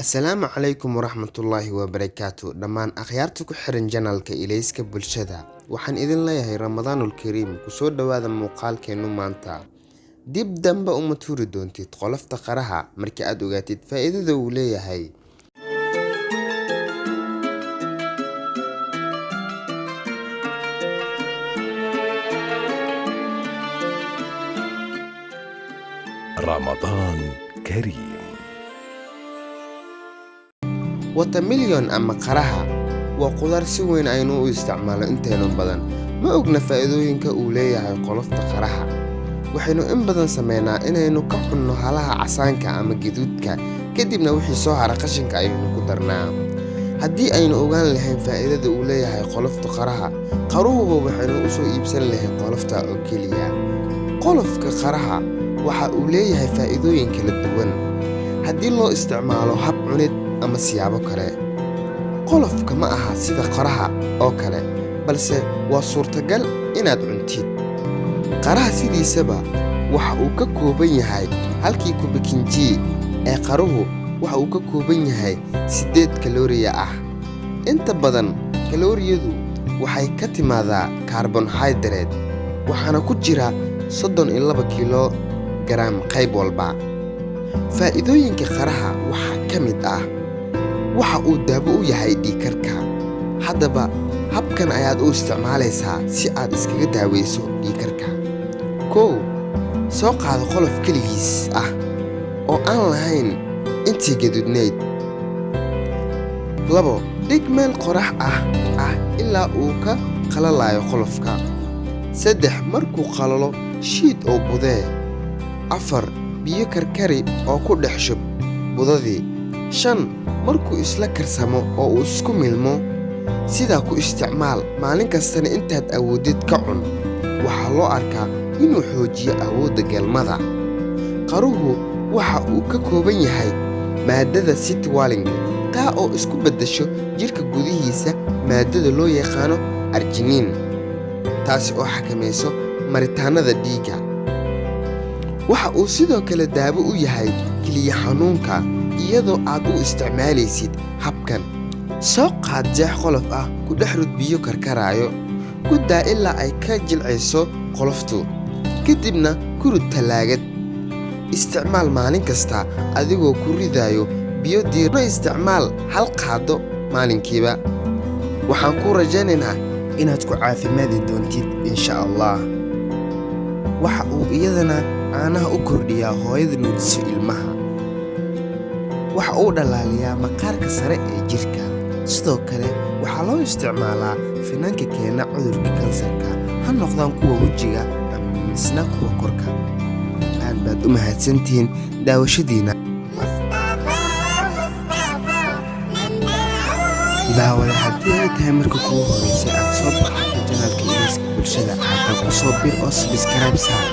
Asalaamu calaykum waraxmatullaahi wabarakaatu dhammaan akhyaarta ku xiran janalka Ilayska Bulshada. Waxaan idin leeyahay Ramadaanul Kariim. Ku soo dhawaada muuqaalkeenu maanta. Dib dambe uma tuuri doontid qolofta qaraha markii aad ogaatid faa'iidada uu leeyahay. رمضان كريم. watermelon ama qaraha waa qudaar si weyn aynu u isticmaalo inteena badan. Ma ogna faa'iidooyinka uu leeyahay qolofta qaraha. Waxaynu in badan sameynaa inaynu ka cunno halaha casaanka ama gaduudka, kadibna wixii soo hara qashinka aynu ku darnaa. Haddii aynu ogaan lahayn faa'iidada uu leeyahay qolofta qaraha, qaruhuba waxaynu u soo iibsan lahayn qolofta oo keliya. Qolofka qaraha waxa uu leeyahay faa'iidooyin kala duwan haddii loo isticmaalo hab cunid ama siyaabo kale. Qolofka ma aha sida qaraha oo kale, balse waa suurtagal inaad cuntid. Qaraha sidiisaba waxa uu ka kooban yahay halkii kubikinji ee qaruhu waxa uu ka kooban yahay 8 kalooriya ah. Inta badan kalooriyadu waxay ka timaadaa carbohydrate, waxaana ku jira 32 kilogram qayb walba. Faa'iidooyinka qaraha waxaa ka mid ah waxa uu daawo u yahay dhiigkarka. Haddaba habkan ayaad u isticmaalaysaa si aad iskaga daaweyso dhiigkarka. 1. Soo qaado qolof kaligiis ah oo aan lahayn intii gaduudneyd. 2. Dhig meel qorax ah ilaa uu ka qalalayo qolofka. 3. Markuu qalalo shiid oo budee. 4. Biyo karkari oo ku dhex shub budadii. 5. Markuu isla karsamo oo uu isku milmo, sidaa ku isticmaal maalin kastana intaad awoodid ka cun. Waxaa loo arkaa inuu xoojiyo awoodda galmada. Qaruhu waxa uu ka kooban yahay maadada sitwalling, taa oo isku beddesho jirka gudihiisa maadada loo yaqaano arginine, taasi oo xakamayso maritaanada dhiigga. Waxa uu sidoo kale daawo u yahay keliya xanuunka iyadoo aad u isticmaalaysid habkan. Soo qaad jeex qolof ah, ku dhex rid biyo karkaraayo, ku daa ilaa ay ka jilcayso qoloftu, kadibna ku rid talaagad. Isticmaal maalin kasta adigoo ku ridayo biyo diirran. Isticmaal hal qaado maalinkiiba. Waxaan ku rajaynaynaa inaad ku caafimaadi doontid insha Allah. Waxa uu iyadana caanaha u kordhiyaa hooyada nuujiso ilmaha. Waxa uu dhalaaliyaa maqaarka sare ee jirka. Sidoo kale waxaa loo isticmaalaa finanka keena cudurka kansarka, ha noqdaan kuwa wejiga ama misna kuwa korka. Aad baad u mahadsantihiin daawashadiina. daawada haddii ay tahay marka kugu horeysay aad soo baxday janalka Ilayska Bulshada, hadda ku soo bir oo subscribe saar.